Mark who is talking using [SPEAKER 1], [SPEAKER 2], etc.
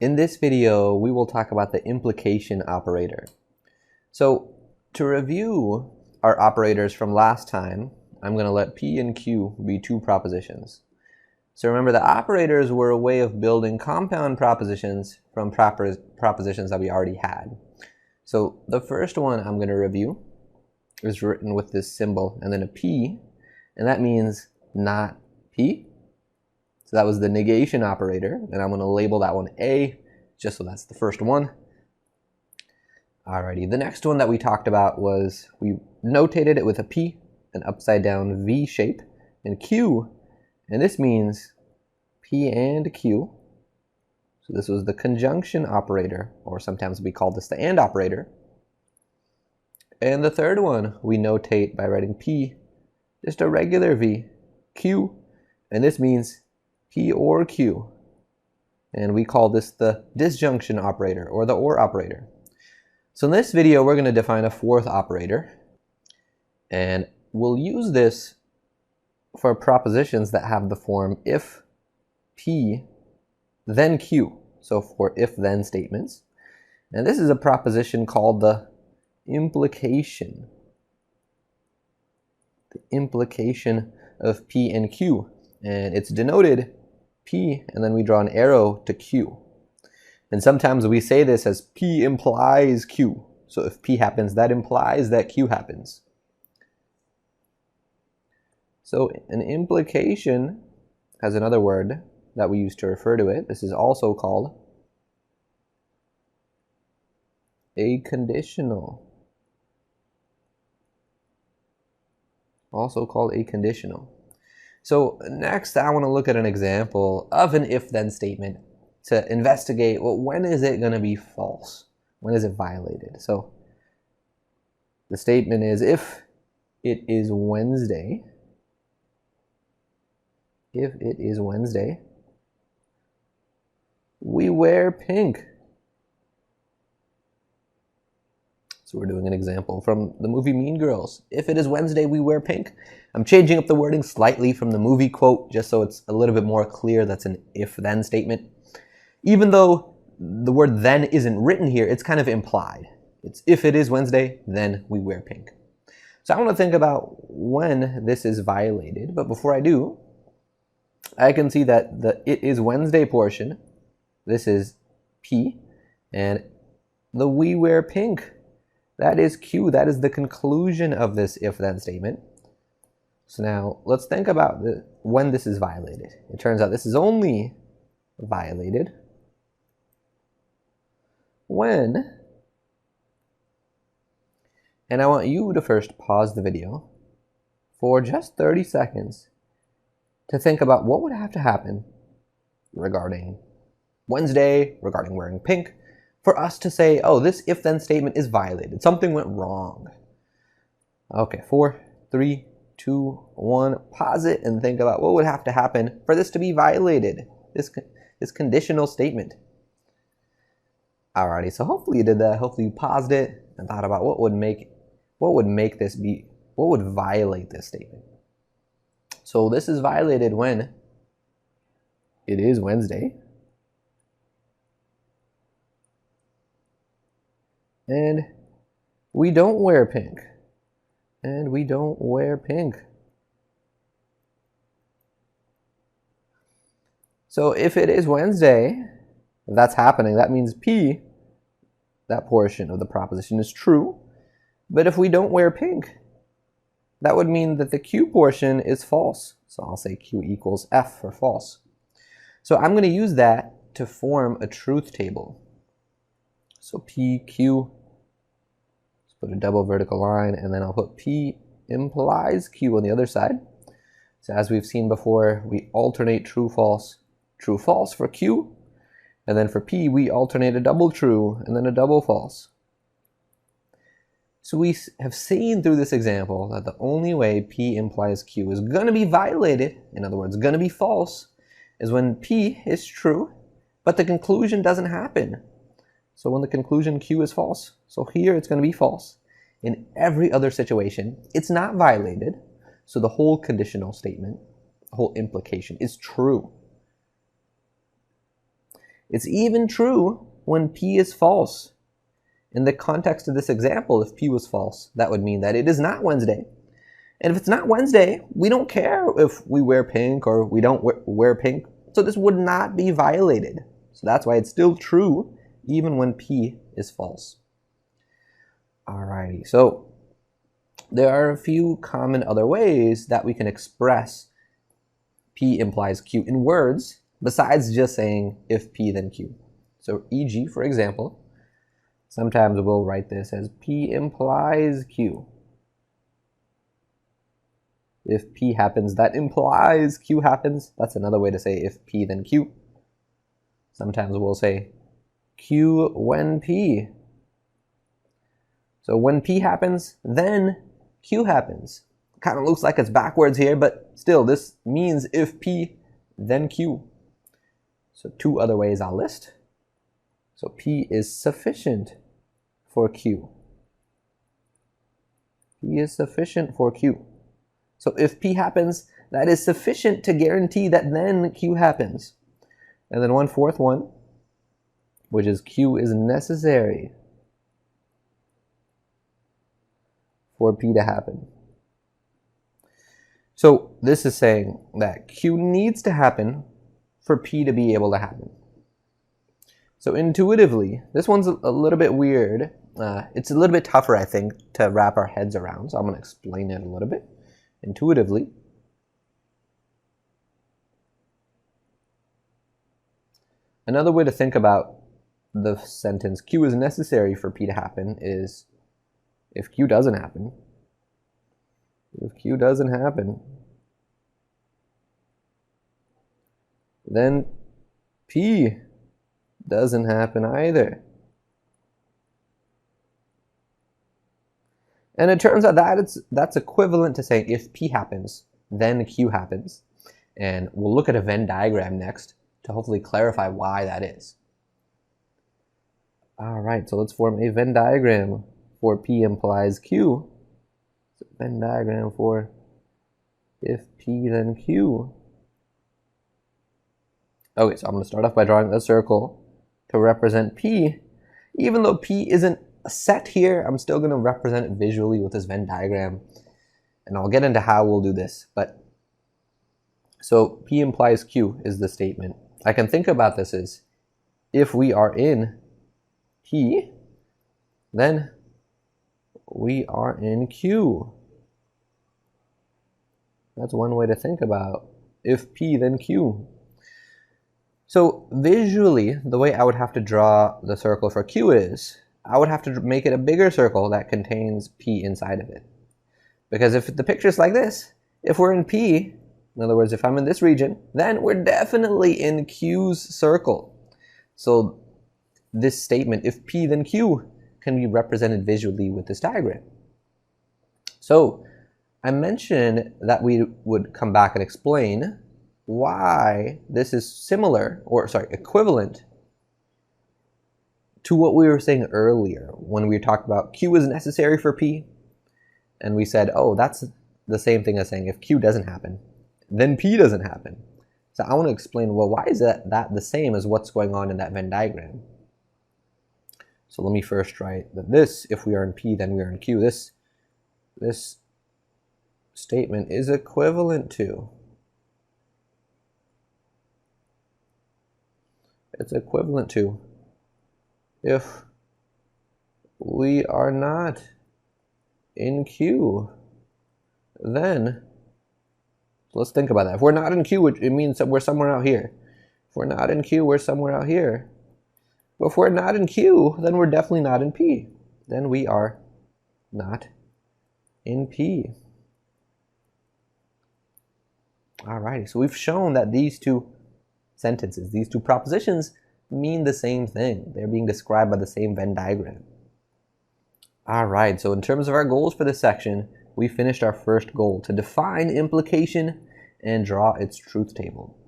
[SPEAKER 1] In this video, we will talk about the implication operator. So to review our operators from last time, I'm going to let P and Q be two propositions. So remember, the operators were a way of building compound propositions from propositions that we already had. So the first one I'm going to review is written with this symbol and then a P, and that means not P. So that was the negation operator, and I'm going to label that one A, just so that's the first one. Alrighty, the next one that we talked about was, we notated it with a P, an upside down V shape, and Q, and this means P and Q. So this was the conjunction operator, or sometimes we call this the AND operator. And the third one we notate by writing P, just a regular V, Q, and this means P or Q. And we call this the disjunction operator, or the OR operator. So in this video, we're going to define a fourth operator, and we'll use this for propositions that have the form if P, then Q. So for if-then statements. And this is a proposition called the implication. The implication of P and Q. And it's denoted P, and then we draw an arrow to Q. And sometimes we say this as P implies Q. So if P happens, that implies that Q happens. So an implication has another word that we use to refer to it. This is also called a conditional. Also called a conditional. So next, I want to look at an example of an if-then statement to investigate, well, when is it going to be false? When is it violated? So the statement is, if it is Wednesday, we wear pink. So we're doing an example from the movie Mean Girls. If it is Wednesday, we wear pink. I'm changing up the wording slightly from the movie quote, just so it's a little bit more clear that's an if-then statement. Even though the word then isn't written here, it's kind of implied. It's if it is Wednesday, then we wear pink. So I want to think about when this is violated, but before I do, I can see that the it is Wednesday portion, this is P, and the we wear pink, that is Q. That is the conclusion of this if-then statement. So now let's think about when this is violated. It turns out this is only violated when, and I want you to first pause the video for just 30 seconds to think about what would have to happen regarding Wednesday, regarding wearing pink, for us to say, oh, this if-then statement is violated. Something went wrong. Okay, 4, 3, 2, 1, pause it and think about what would have to happen for this to be violated, this conditional statement. Alrighty, so hopefully you did that. Hopefully you paused it and thought about what would violate this statement. So this is violated when it is Wednesday and we don't wear pink. And we don't wear pink. So if it is Wednesday, if that's happening, that means P, that portion of the proposition, is true. But if we don't wear pink, that would mean that the Q portion is false. So I'll say Q equals F for false. So I'm going to use that to form a truth table. So P, Q, let's put a double vertical line, and then I'll put P implies Q on the other side. So as we've seen before, we alternate true, false for Q. And then for P, we alternate a double true and then a double false. So we have seen through this example that the only way P implies Q is going to be violated, in other words, going to be false, is when P is true, but the conclusion doesn't happen. So when the conclusion Q is false, so here it's going to be false. In every other situation, it's not violated, so the whole conditional statement, the whole implication is true. It's even true when P is false. In the context of this example, if P was false, that would mean that it is not Wednesday. And if it's not Wednesday, we don't care if we wear pink or we don't wear pink. So this would not be violated. So that's why it's still true even when P is false. Alrighty, so there are a few common other ways that we can express P implies Q in words besides just saying if P then Q. So e.g., for example, sometimes we'll write this as P implies Q. If P happens, that implies Q happens. That's another way to say if P then Q. Sometimes we'll say Q when P. So when P happens, then Q happens. Kind of looks like it's backwards here, but still, this means if P, then Q. So two other ways I'll list. So P is sufficient for Q. P is sufficient for Q. So if P happens, that is sufficient to guarantee that then Q happens. And then one fourth one, which is Q is necessary for P to happen. So this is saying that Q needs to happen for P to be able to happen. So intuitively, this one's a little bit weird. It's a little bit tougher, I think, to wrap our heads around. So I'm going to explain it a little bit. Intuitively, another way to think about the sentence Q is necessary for P to happen is if Q doesn't happen, then P doesn't happen either. And it turns out that that's equivalent to saying if P happens, then Q happens. And we'll look at a Venn diagram next to hopefully clarify why that is. All right, so let's form a Venn diagram for P implies Q. So Venn diagram for if P then Q. Okay, so I'm going to start off by drawing a circle to represent P. Even though P isn't set here, I'm still going to represent it visually with this Venn diagram, and I'll get into how we'll do this. But so P implies Q is the statement. I can think about this as if we are in P, then we are in Q. That's one way to think about if P then Q. So visually, the way I would have to draw the circle for Q is I would have to make it a bigger circle that contains P inside of it. Because if the picture is like this, if we're in P, in other words, if I'm in this region, then we're definitely in Q's circle. So this statement, if P then Q, can be represented visually with this diagram. So I mentioned that we would come back and explain why this is similar, or sorry, equivalent to what we were saying earlier when we talked about Q is necessary for P, and we said, oh, that's the same thing as saying if Q doesn't happen, then P doesn't happen. So I want to explain, well, why is that the same as what's going on in that Venn diagram? So let me first write that this, if we are in P, then we are in Q. This statement is equivalent to, it's equivalent to if we are not in Q, then let's think about that. If we're not in Q, it means that we're somewhere out here. If we're not in Q, we're somewhere out here. But if we're not in Q, then we're definitely not in P. Then we are not in P. Alrighty, so we've shown that these two sentences, these two propositions, mean the same thing. They're being described by the same Venn diagram. Alright, so in terms of our goals for this section, we finished our first goal to define implication and draw its truth table.